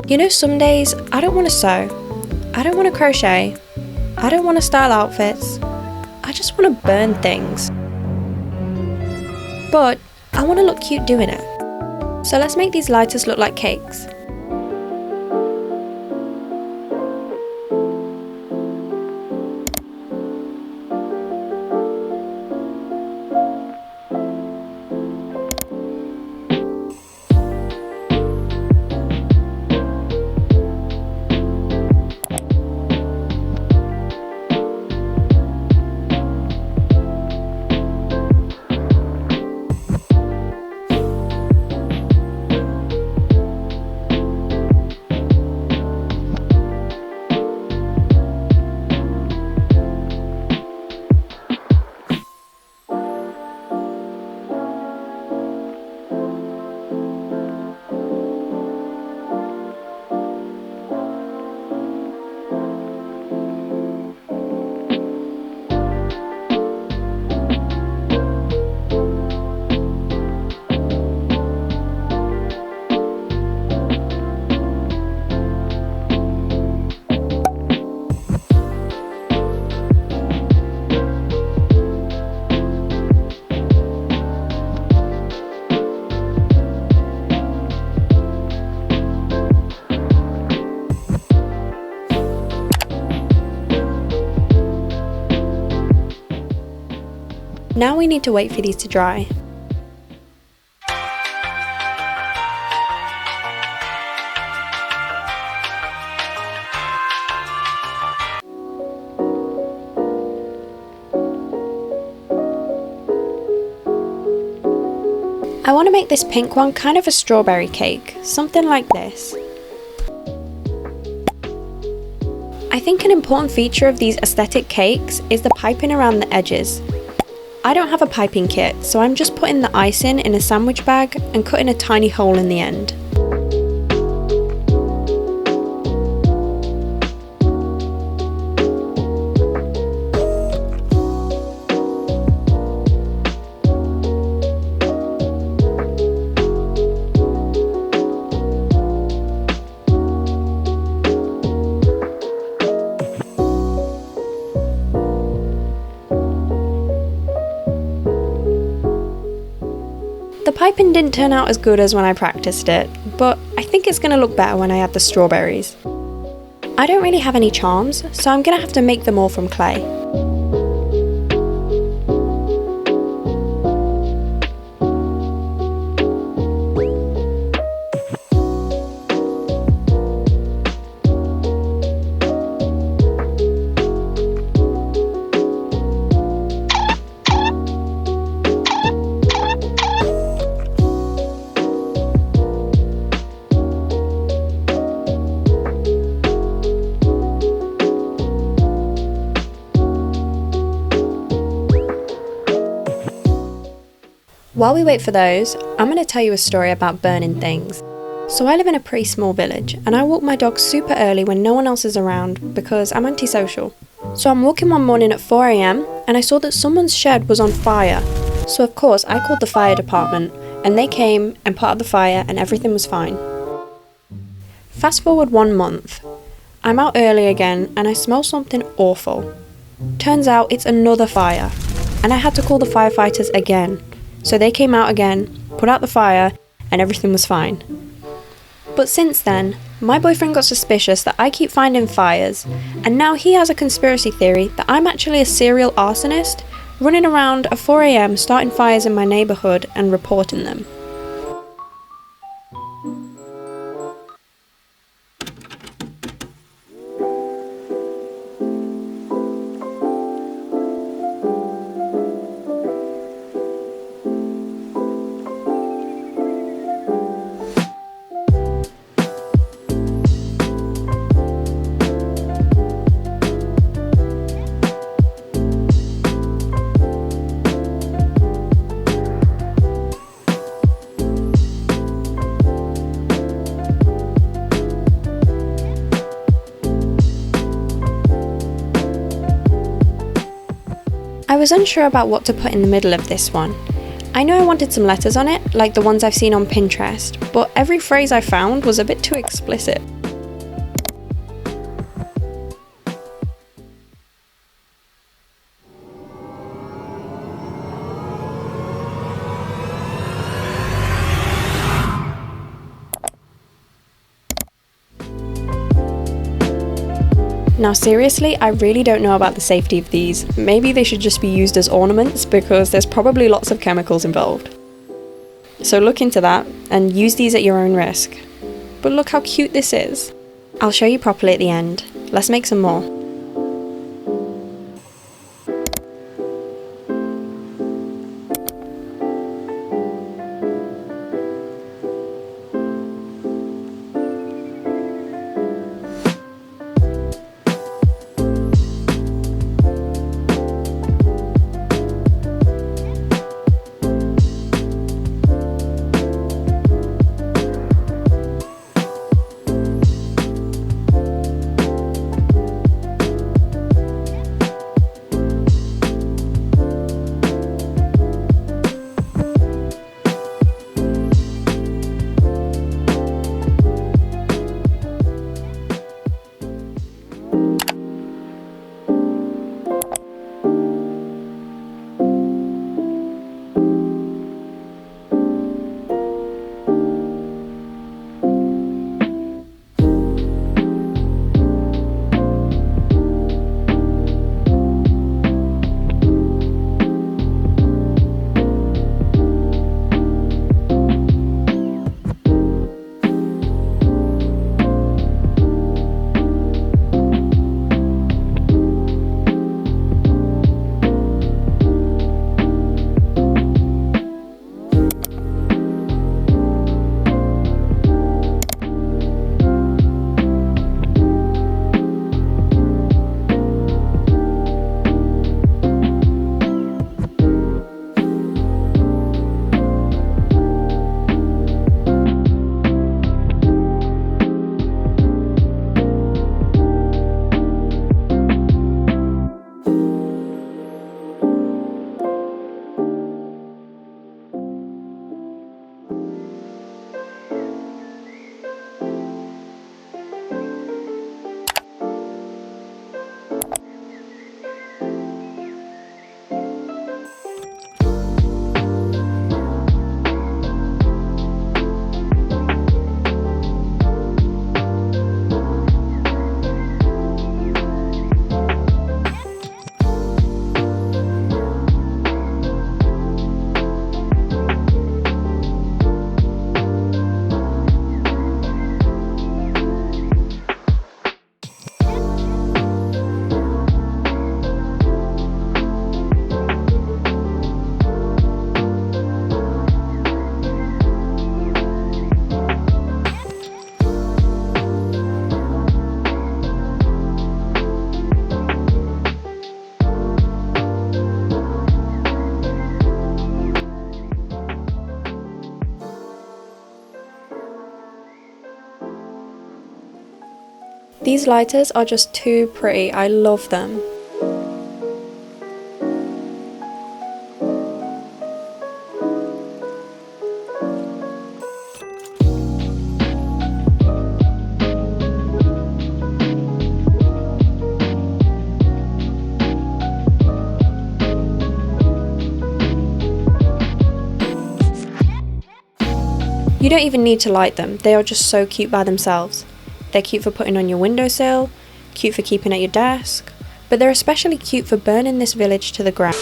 You know, some days I don't want to sew, I don't want to crochet, I don't want to style outfits, I just want to burn things. But I want to look cute doing it. So let's make these lighters look like cakes. Now we need to wait for these to dry. I want to make this pink one kind of a strawberry cake, something like this. I think an important feature of these aesthetic cakes is the piping around the edges. I don't have a piping kit, so I'm just putting the icing in a sandwich bag and cutting a tiny hole in the end. The piping didn't turn out as good as when I practiced it, but I think it's going to look better when I add the strawberries. I don't really have any charms, so I'm going to have to make them all from clay. While we wait for those, I'm going to tell you a story about burning things. So I live in a pretty small village, and I walk my dog super early when no one else is around because I'm antisocial. So I'm walking one morning at 4 AM and I saw that someone's shed was on fire. So of course I called the fire department and they came and put out the fire and everything was fine. Fast forward 1 month. I'm out early again and I smell something awful. Turns out it's another fire, and I had to call the firefighters again. So they came out again, put out the fire, and everything was fine. But since then, my boyfriend got suspicious that I keep finding fires, and now he has a conspiracy theory that I'm actually a serial arsonist, running around at 4 AM starting fires in my neighbourhood and reporting them. I was unsure about what to put in the middle of this one. I knew I wanted some letters on it, like the ones I've seen on Pinterest, but every phrase I found was a bit too explicit. Now seriously, I really don't know about the safety of these. Maybe they should just be used as ornaments because there's probably lots of chemicals involved. So look into that and use these at your own risk. But look how cute this is. I'll show you properly at the end. Let's make some more. These lighters are just too pretty, I love them. You don't even need to light them, they are just so cute by themselves. They're cute for putting on your windowsill, cute for keeping at your desk, but they're especially cute for burning this village to the ground.